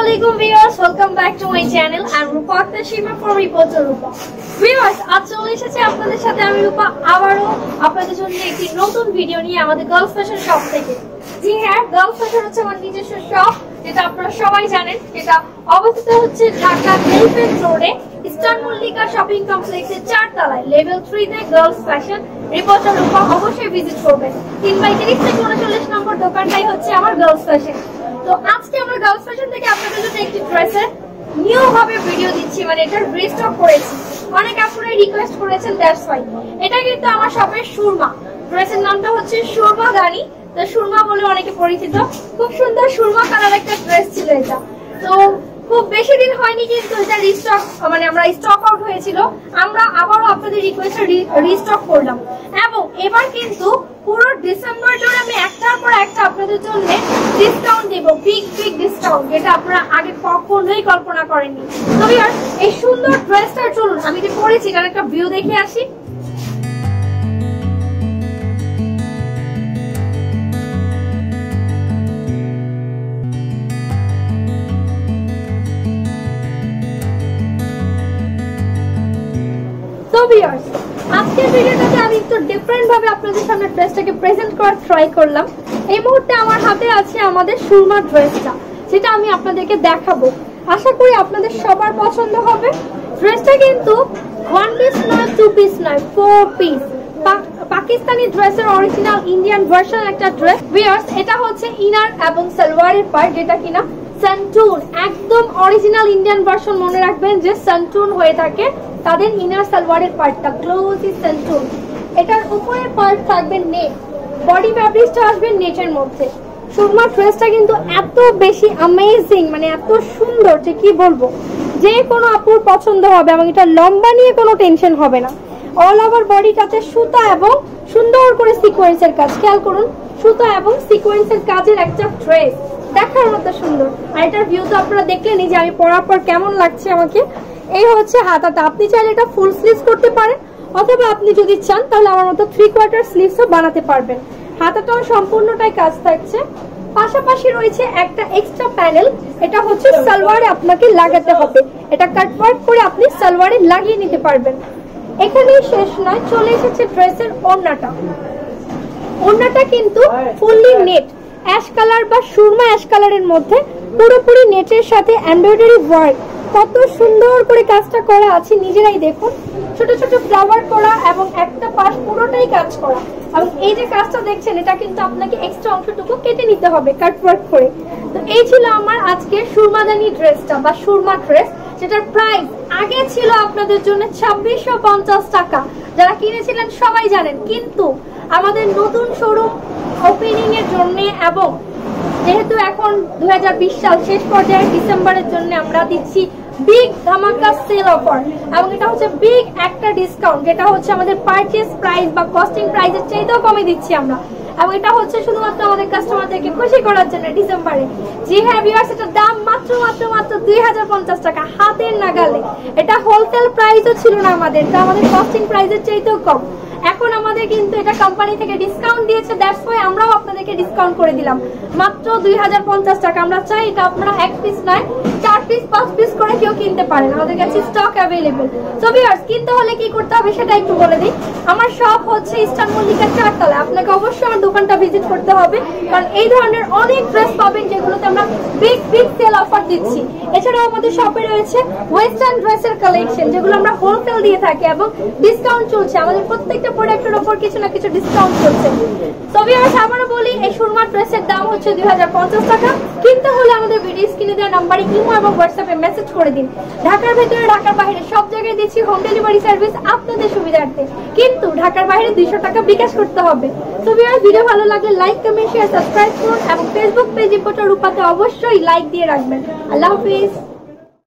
Assalamualaikum viewers, welcome back to my channel. I'm Rupa Shiva from Reporter Rupa. Viewers, আজ চলে এসেছি আপনাদের সাথে আমি রূপা আবারো আপনাদের জন্য একটি নতুন ভিডিও নিয়ে আমাদের গার্লস ফ্যাশন শপ থেকে। জি হ্যাঁ, গার্লস ফ্যাশন হচ্ছে আমার নিজস্ব শপ, যেটা আপনারা সবাই জানেন। যেটা অবস্থিত হচ্ছে ঢাকা এলিফ্যান্ট রোডে ইস্টার্ন মল্লিকা শপিং কমপ্লেক্সের 4 তলায় লেভেল 3 তে গার্লস ফ্যাশন। রিপোর্টার রূপা অবশ্যই ভিজিট করবেন। 3/30 থেকে 39 নম্বর দোকানটাই হচ্ছে আমার গার্লস ফ্যাশন। তো আজকে আমরা গার্লস ফ্যাশন থেকে আপনাদের জন্য একটি ড্রেসের নিউ ভাবে ভিডিও দিচ্ছি, মানে এটা রিস্টক করেছি। অনেক আপুরা রিকোয়েস্ট করেছেন, দ্যাটস ওয়াই। এটা কিন্তু আমার শপের সুরমা। ড্রেসের নামটা হচ্ছে সুরমা গানি, তো সুরমা বলে অনেকে পরিচিত। খুব সুন্দর সুরমা কালার একটা ড্রেস ছিল এটা। তো খুব বেশি দিন হয়নি কিন্তু এটা রিস্টক, মানে আমরা স্টক আউট হয়েছিল, আমরা আবারও আপনাদের রিকোয়েস্টে রিস্টক করলাম। এবং এবার কিন্তু পুরো ডিসেম্বর জুড়ে আমি একটার পর একটা আপনাদের জন্য ডিসকাউন্ট দেব, বিগ ডিসকাউন্ট, যেটা আপনারা আগে কখনোই কল্পনা করেননি। তো ভিউয়ার্স, এই সুন্দর ড্রেসটা চলুন আমি যে পরেছি তার একটা ভিউ দেখে আসি। তো ভিউয়ার্স, আজকের ভিডিওটাতে আমি একটু ডিফারেন্ট ভাবে আপনাদের সামনে ড্রেসটাকে প্রেজেন্ট করার ট্রাই করলাম। এই মুহূর্তে আমার হাতে আছে আমাদের সুরমা ড্রেসটা, যেটা আমি আপনাদেরকে দেখাবো। আশা করি আপনাদের সবার পছন্দ হবে। ড্রেসটা কিন্তু 1 পিস নয়, 2 পিস নয়, 4 পিস। পাকিস্তানি ড্রেসের অরিজিনাল ইন্ডিয়ান ভার্সন একটা ড্রেস। ভিউয়ার্স, এটা হচ্ছে ইনার এবং সালোয়ারের পার্ট, যেটা কিনা সান্টুন, একদম অরিজিনাল ইন্ডিয়ান ভার্সন। মনে রাখবেন যে সান্টুন হয়ে থাকে তাদের ইনার সালোয়ারের পার্টটা, ক্লোজি সান্টুন। এটার উপরের পার্ট থাকবে নেট, বডি ফ্যাব্রিকটা আসবে নেটের মধ্যে। সুরমা ড্রেসটা কিন্তু এত বেশি অ্যামেজিং, মানে এত সুন্দর যে কি বলবো, যে কোনো আপুর পছন্দ হবে। এবং এটা লম্বা নিয়ে কোনো টেনশন হবে না। অল ওভার বডিটাতে সুতা এবং সুন্দর করে সিকোয়েন্সের কাজ, খেয়াল করুন, সুতা এবং সিকোয়েন্সের কাজের একটা ড্রেস, দেখার মতো সুন্দর। আর এটার ভিউ তো আপনারা দেখলেনই যে আমি পরার পর কেমন লাগছে আমাকে। এই হচ্ছে হাতাটা, আপনি চাইলে এটা ফুল স্লিভস করতে পারেন, অথবা আপনি যদি চান তাহলে আমার মতো 3/4 স্লিভসও বানাতে পারবেন। হাতাটাও সম্পূর্ণটাই কাজ থাকছে। পাশাপাশি রয়েছে একটা এক্সট্রা প্যানেল, এটা হচ্ছে সালোয়ারে আপনাকে লাগাতে হবে। এটা কাটওয়ার্ক করে আপনি সালোয়ারে লাগিয়ে নিতে পারবেন। এখানেই শেষ নয়, চলে এসেছে ড্রেসের ওড়নাটা। ওড়নাটা কিন্তু ফুললি নেট, অ্যাশ কালার বা সুরমা অ্যাশ কালারের মধ্যে পুরোপুরি নেটের সাথে এমব্রয়ডারি ওয়ার্ক। কত সুন্দর করে কাজটা করা আছে, নিজেরাই দেখুন। ছোট ছোট ফ্লাওয়ার করা এবং একটা পাশ পুরোটাই কাজ করা। এবং এই যে কাজটা দেখছেন, এটা কিন্তু আপনাকে এক্সট্রা অংশটুকু কেটে নিতে হবে কাট ওয়ার্ক করে। তো এই ছিল আমার আজকে সুরমাদানি ড্রেসটা বা সুরমা ড্রেস, যেটার প্রাইস আগে ছিল আপনাদের জন্য 2650 টাকা। যারা কিনেছিলেন সবাই জানেন, কিন্তু আমাদের নতুন শোরুম ওপেনিং এর জন্য এবং যেহেতু এখন 2020 সাল শেষ পর্যায়ে, ডিসেম্বরের জন্য আমরা দিচ্ছি বিগ ধামাকা সেল অফার। এবং এটা হচ্ছে বিগ একটা ডিসকাউন্ট, যেটা হচ্ছে আমাদের পারচেজ প্রাইস বা কস্টিং প্রাইসের চাইতেও কমে দিচ্ছি আমরা। এবং এটা হচ্ছে শুধুমাত্র আমাদের কাস্টমারদেরকে খুশি করার জন্য ডিসেম্বরে। জি হ্যাঁ ভিউয়ার্স, এটার দাম মাত্র 2050 টাকা, হাতের নাগালে। এটা হোলসেল প্রাইসও ছিল না আমাদের, এটা আমাদের কস্টিং প্রাইসের চাইতেও কম। এখন আমাদের কিন্তু এটা কোম্পানি থেকে ডিসকাউন্ট দিয়েছে, দ্যাটস ওয়াই আমরাও আপনাদেরকে ডিসকাউন্ট করে দিলাম মাত্র 2050 টাকা। আমরা চাই এটা আপনারা 1 পিস নয়, 4 পিস 5 পিস করে কেউ কিনতে পারেন, আমাদের কাছে স্টক অ্যাভেলেবল। সো ভিউয়ার্স, কিনতে হলে কি করতে হবে সেটা একটু বলে দিই। আমার শপ হচ্ছে ইস্টার্ন মল্লিকা 4 তলায়। আপনাকে অবশ্যই আমার দোকানটা ভিজিট করতে হবে, কারণ এই ধরনের অনেক ড্রেস পাবেন যেগুলোতে আমরা বিগ সেল অফার দিচ্ছি। এছাড়াও আমাদের শপে রয়েছে ওয়েস্টার্ন ড্রেসের কালেকশন, যেগুলো আমরা হোলসেল দিয়ে থাকি এবং ডিসকাউন্ট চলছে। আমাদের প্রত্যেকটা প্রোডাক্টের উপর কিছু না কিছু ডিসকাউন্ট চলছে। তো ভিউয়ার্স, আবারও বলি, এই সুরমা ড্রেসের দাম হচ্ছে 2050 টাকা। কিনতে হলে আমাদের ভিডিও স্ক্রিনে দেওয়া নাম্বারে ইমো এবং হোয়াটসঅ্যাপে মেসেজ করে দিন। ঢাকার ভেতরে, ঢাকার বাইরে সব জায়গায় দিচ্ছি হোম ডেলিভারি সার্ভিস আপনাদের সুবিধার্থে, কিন্তু ঢাকার বাইরে 200 টাকা বিকাশ করতে হবে। তো ভিউয়ার্স, ভিডিও ভালো লাগলে লাইক, কমেন্ট, শেয়ার, সাবস্ক্রাইব করুন এবং ফেসবুক পেজ রিপোর্টার রূপাতে অবশ্যই লাইক দিয়ে রাখবেন। আল্লাহ হাফিজ।